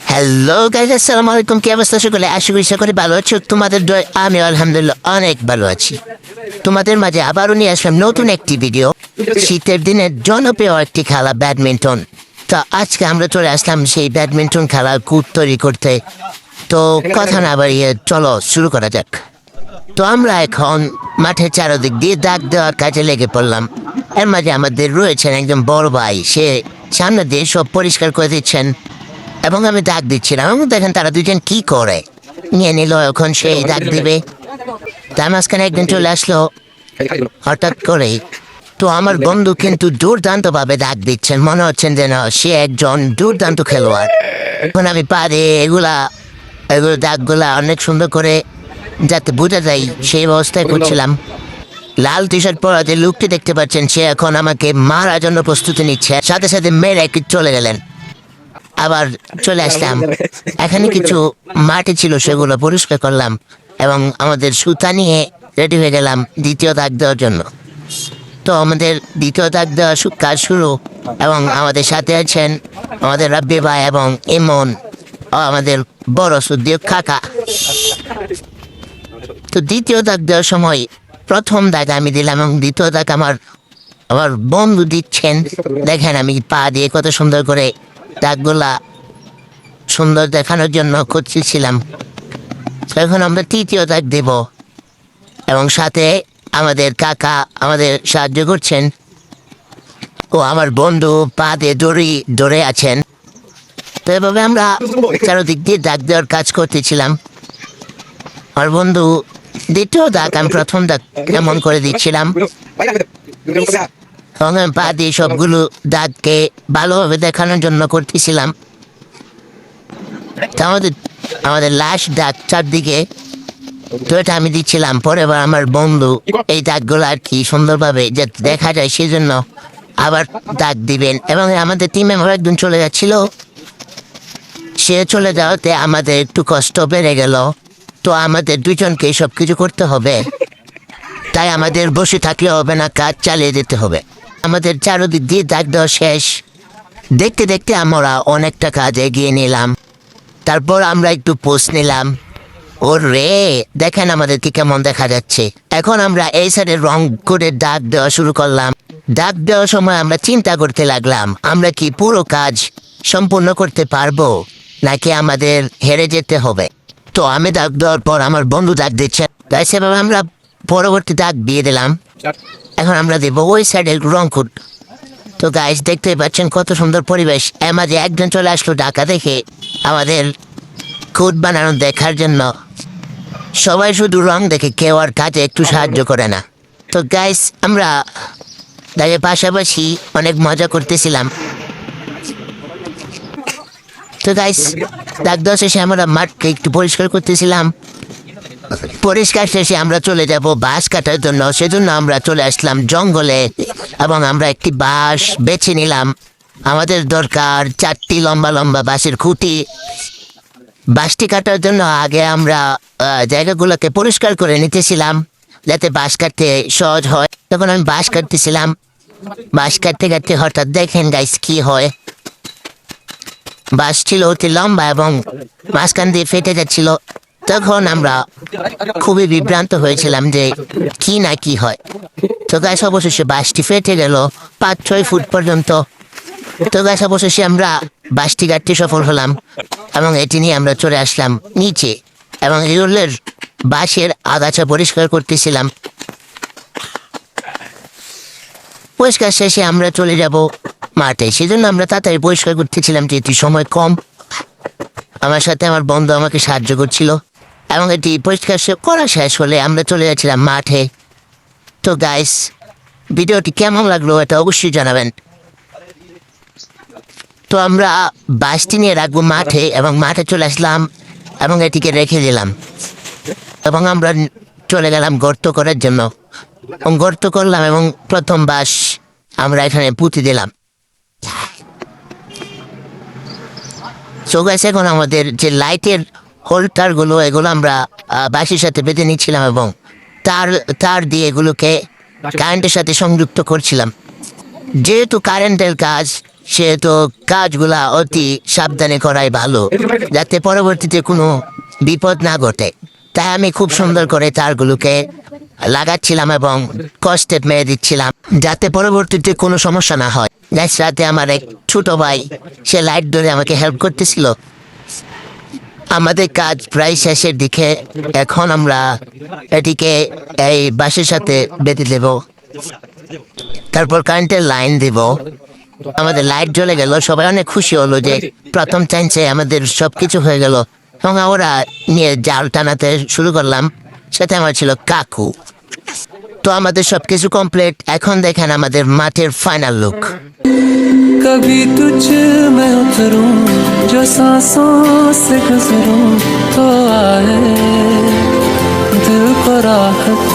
Hello guys, আসসালামু আলাইকুম। কি অবস্থা সকলে? আশা করি ভালো আছো। তোমাদের দোয়ায় আমি আলহামদুলিল্লাহ অনেক ভালো আছি। তোমাদের মাঝে আবারও নিয়ে আসলাম নতুন একটি ভিডিও। শীতের দিনে জনপ্রিয় একটি খেলা ব্যাডমিন্টন। তো আজকে আমরা চলে আসলাম সেই ব্যাডমিন্টন খেলার কোর্ট তৈরি করতে। তো কথা না বাড়িয়ে চলো শুরু করা যাক। তো আমরা এখন মাঠের চারদিক দিয়ে দাগ দেওয়ার কাজে লেগে পড়লাম। এর মাঝে আমাদের রয়েছেন একজন বড় ভাই, সে সামনে দিয়ে সব পরিষ্কার করে দিচ্ছেন এবং আমি দাগ দিচ্ছিলাম। এবং দেখেন তারা দুজন কি করে, নিয়ে নিল এখন সেই দাগ দিবে। তার মাঝখানে একদিন চলে আসলো হঠাৎ করে। তো আমার বন্ধু কিন্তু দুর্দান্ত ভাবে দাগ দিচ্ছেন, মনে হচ্ছেন যেন সে একজন দুর্দান্ত খেলোয়াড়। এখন আমি পারে এগুলো দাগগুলা অনেক সুন্দর করে যাতে বোঝা যায় সেই ব্যবস্থায় করছিলাম। লাল টি শার্ট পরা যে লোকটি দেখতে পাচ্ছেন, সে এখন আমাকে মারার জন্য প্রস্তুতি নিচ্ছে। সাথে সাথে মেরে চলে গেলেন। আবার চলে আসলাম, এখানে কিছু মাটি ছিল সেগুলো পরিষ্কার করলাম এবং আমাদের সুতা নিয়ে রেডি হয়ে গেলাম দ্বিতীয় দাগ দেওয়ার জন্য। তো আমাদের দ্বিতীয় দাগ দেওয়া কাজ শুরু এবং আমাদের সাথে আছেন আমাদের রাব্বি ভাই এবং ইমন ও আমাদের বড় সুদ্দীপ কাকা। তো দ্বিতীয় দাগ দেওয়ার সময় প্রথম দাগ আমি দিলাম এবং দ্বিতীয় দাগ আমার বন্ধু দিচ্ছেন। দেখেন আমি পা দিয়ে কত সুন্দর করে দাগগুলা সুন্দর দেখানোর জন্য করতেছিলাম। এখন আমরা তৃতীয় দাগ দেব এবং সাথে আমাদের কাকা আমাদের সাহায্য করছেন ও আমার বন্ধু পা দিয়ে দৌড়ে আছেন। তো এভাবে আমরা চারদিক দিয়ে দাগ দেওয়ার কাজ করতেছিলাম। আমার বন্ধু দ্বিতীয় দাগ, আমি প্রথম দাগ কেমন করে দিচ্ছিলাম এবং আমি পা দিয়ে সবগুলো দাগকে ভালোভাবে দেখানোর জন্য করতেছিলাম। আমাদের লাস্ট দাগ চারদিকে, তো এটা আমি দিচ্ছিলাম। পরে এবার আমার বন্ধু এই দাগগুলো আর কি সুন্দরভাবে যাতে দেখা যায় সেজন্য আবার দাগ দিবেন। এবং আমাদের টিমে আমার একজন চলে যাচ্ছিল, সে চলে যাওয়াতে আমাদের একটু কষ্ট বেড়ে গেল। তো আমাদের দুজনকে সব কিছু করতে হবে, তাই আমাদের বসে থাকলে হবে না, কাজ চালিয়ে যেতে হবে। আমাদের চারদিক দিয়ে দাগ দেওয়া শেষ। দেখতে দেখতে আমরা অনেকটা কাজ এগিয়ে নিলাম। তারপর আমরা একটু পোস্ট নিলাম। ও রে, দেখেন আমাদেরকে কেমন দেখা যাচ্ছে। এখন আমরা এই সাইডে রং করে দাগ দেওয়া শুরু করলাম। দাগ দেওয়ার সময় আমরা চিন্তা করতে লাগলাম, আমরা কি পুরো কাজ সম্পূর্ণ করতে পারবো নাকি আমাদের হেরে যেতে হবে। তো আমি দাগ দেওয়ার পর আমার বন্ধু দাগ দিচ্ছে, তাই সেভাবে আমরা পরবর্তী দাগ দিয়ে দিলাম। এখন আমরা দেবো ওই সাইডে রং কোট। তো গাইস দেখতেই পাচ্ছেন কত সুন্দর পরিবেশ। এর মাঝে একজন চলে আসলো ঢাকা থেকে আমাদের কোট বানানো দেখার জন্য। সবাই শুধু রং দেখে, কেউ আর কাজে একটু সাহায্য করে না। তো গাইস আমরা দাঁড়িয়ে পাশাপাশি অনেক মজা করতেছিলাম। তো গাইস দাগ দেওয়া শেষে আমরা মাঠকে একটু পরিষ্কার করতেছিলাম। পরিষ্কার শেষে আমরা চলে যাব বাঁশ কাটার জন্য, সেজন্য আমরা চলে আসলাম জঙ্গলে এবং আমরা একটি বাঁশ বেছে নিলাম। আমাদের দরকার 4টি লম্বা লম্বা বাঁশের খুঁটি। বাঁশটি কাটার জন্য আগে আমরা জায়গাগুলোকে পরিষ্কার করে নিতেছিলাম যাতে বাঁশ কাটতে সহজ হয়। তখন আমি বাঁশ কাটতেছিলাম। বাঁশ কাটতে কাটতে হঠাৎ দেখেন গাইস কি হয়, বাঁশ ছিল অতি লম্বা এবং মাঝখান দিয়ে ফেটে যাচ্ছিল। তখন আমরা খুবই বিভ্রান্ত হয়েছিলাম যে কি না কি হয়। তো গাছ অবশেষে বাঁশটি ফেটে গেল 5-6 ফুট পর্যন্ত। তো গাছ অবশেষে আমরা বাঁশটি কাটতে সফল হলাম এবং এটি নিয়ে আমরা চলে আসলাম নিচে এবং এগুলোর বাঁশের আগাছা পরিষ্কার করতেছিলাম। পরিষ্কার শেষে আমরা চলে যাব মাঠে, সেজন্য আমরা তাড়াতাড়ি পরিষ্কার করতেছিলাম যেহেতু সময় কম। আমার সাথে আমার বন্ধু আমাকে সাহায্য করছিল এবং এটি পরিষ্কার করা শেষ হলে আমরা চলে যাচ্ছিলাম মাঠে। তো গাইস ভিডিওটি কেমন লাগলো এটা অবশ্যই জানাবেন। তো আমরা বাসটি নিয়ে রাখবো মাঠে এবং মাঠে চলে আসলাম এবং এটিকে রেখে দিলাম এবং আমরা চলে গেলাম গর্ত করার জন্য। গর্ত করলাম এবং প্রথম বাঁশ আমরা এখানে পুঁতে দিলাম। সো গাইস এখন আমাদের যে লাইটের হোল্ডারগুলো এগুলো আমরা বাঁশের সাথে বেঁধে নিচ্ছিলাম এবং তার দিয়ে এগুলোকে কারেন্টের সাথে সংযুক্ত করছিলাম। যেহেতু কারেন্টের কাজ সেহেতু কাজগুলা অতি সাবধানে করাই ভালো, যাতে পরবর্তীতে কোনো বিপদ না ঘটে। তাই আমি খুব সুন্দর করে তারগুলোকে লাগাচ্ছিলাম এবং কষ্টে মেরে দিচ্ছিলাম, যাতে পরবর্তীতে কোনো সমস্যা না হয়। নেক্সট রাতে আমার এক ছোট ভাই সে লাইট ধরে আমাকে হেল্প করতেছিল। আমাদের কাজ প্রায় শেষের দিকে। এখন আমরা এটিকে এই বাঁশের সাথে বেঁধে দেব, তারপর কারেন্টের লাইন দেব। আমাদের লাইট জ্বলে গেল, সবাই অনেক খুশি হলো যে প্রথম চান্সে আমাদের সবকিছু হয়ে গেল। এবং আমরা নিয়ে জাল টানাতে শুরু করলাম, সাথে আমার ছিল কাকু। তো আমাদের সবকিছু কমপ্লিট। এখন দেখেন আমাদের মাঠের ফাইনাল লুক। कभी तुझ में उतरूं जो सांसों से गुजरूं तो आए दिल को राहत।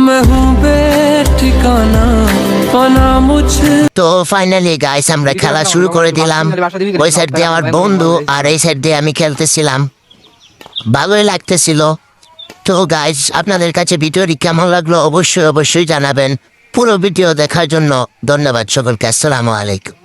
मैं हूँ बेठिकाना पाना मुझे। তো ফাইনালি গাইস আমরা খেলা শুরু করে দিলাম। ওই সাইড দিয়ে আমার বন্ধু আর এই সাইড দিয়ে আমি খেলতেছিলাম, ভালোই লাগতেছিল। তো গাইস আপনাদের কাছে ভিডিওটি কেমন লাগলো অবশ্যই অবশ্যই জানাবেন। পুরো ভিডিও দেখার জন্য ধন্যবাদ সকলকে। আসসালামু আলাইকুম।